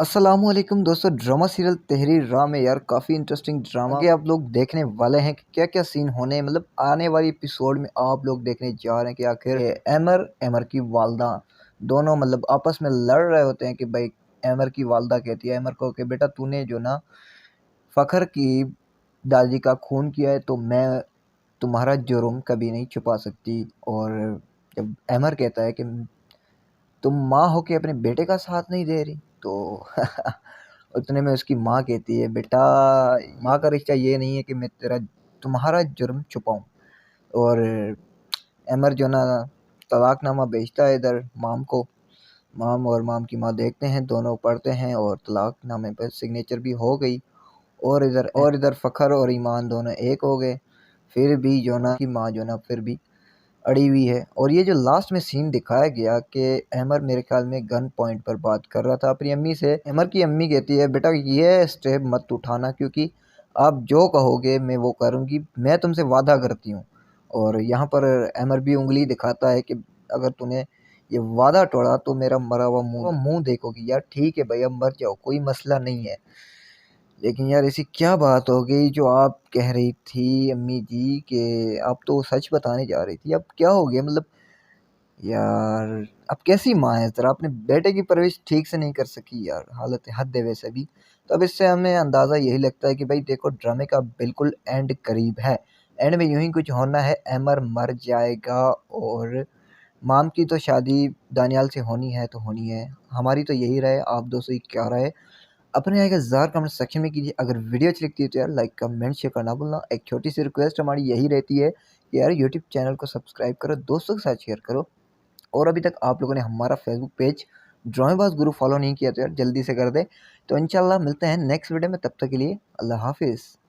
अस्सलामुअलैकुम दोस्तों। Drama serial तहरीर राह में यार काफ़ी इंटरेस्टिंग ड्रामा के आप लोग देखने वाले हैं कि क्या क्या सीन होने हैं। मतलब आने वाली एपिसोड में आप लोग देखने जा रहे हैं कि आखिर एमर एमर की वालदा दोनों मतलब आपस में लड़ रहे होते हैं कि भाई एमर की वालदा कहती है एमर को कि बेटा तूने जो ना फ़खर की दादी का खून किया है तो मैं तुम्हारा जुर्म कभी नहीं छुपा सकती। और जब एमर कहता है कि तुम माँ हो के अपने बेटे का साथ नहीं दे रही तो उतने में उसकी माँ कहती है बेटा माँ का रिश्ता ये नहीं है कि मैं तेरा तुम्हारा जुर्म छुपाऊं। और एमर जो ना तलाकनामा भेजता है इधर माम को। माम और माम की माँ देखते हैं, दोनों पढ़ते हैं और तलाकनामे पर सिग्नेचर भी हो गई। और इधर फ़खर और ईमान दोनों एक हो गए। फिर भी जो ना की माँ जो ना फिर भी अड़ी हुई है। और ये जो लास्ट में सीन दिखाया गया कि अहमर मेरे ख्याल में गन पॉइंट पर बात कर रहा था अपनी अम्मी से। अहमर की अम्मी कहती है बेटा ये स्टेप मत उठाना क्योंकि आप जो कहोगे मैं वो करूँगी, मैं तुमसे वादा करती हूँ। और यहाँ पर अहमर भी उंगली दिखाता है कि अगर तूने ये वादा तोड़ा तो मेरा मरा हुआ मुंह देखोगी। यार ठीक है भाई, अब मर जाओ, कोई मसला नहीं है। लेकिन यार ऐसी क्या बात हो गई जो आप कह रही थी अम्मी जी कि आप तो सच बताने जा रही थी, अब क्या हो गया? मतलब यार अब कैसी माँ है ज़रा, अपने बेटे की परवरिश ठीक से नहीं कर सकी यार, हालत हद है वैसे भी। तो अब इससे हमें अंदाज़ा यही लगता है कि भाई देखो ड्रामे का बिल्कुल एंड करीब है। एंड में यूं ही कुछ होना है, अमर मर जाएगा और माम की तो शादी दानियाल से होनी है तो होनी है। हमारी तो यही राय, आप दोस्तों की क्या राय? अपने राय का ज़ार कमेंट सेक्शन में कीजिए। अगर वीडियो अच्छी लगती है तो यार लाइक कमेंट शेयर करना भूलना। एक छोटी सी रिक्वेस्ट हमारी यही रहती है कि यार यूट्यूब चैनल को सब्सक्राइब करो, दोस्तों के साथ शेयर करो। और अभी तक आप लोगों ने हमारा फेसबुक पेज ड्राइंगबाज गुरु फॉलो नहीं किया तो यार जल्दी से कर दे। तो इंशाल्लाह मिलते हैं नेक्स्ट वीडियो में, तब तक के लिए अल्लाह हाफिज़।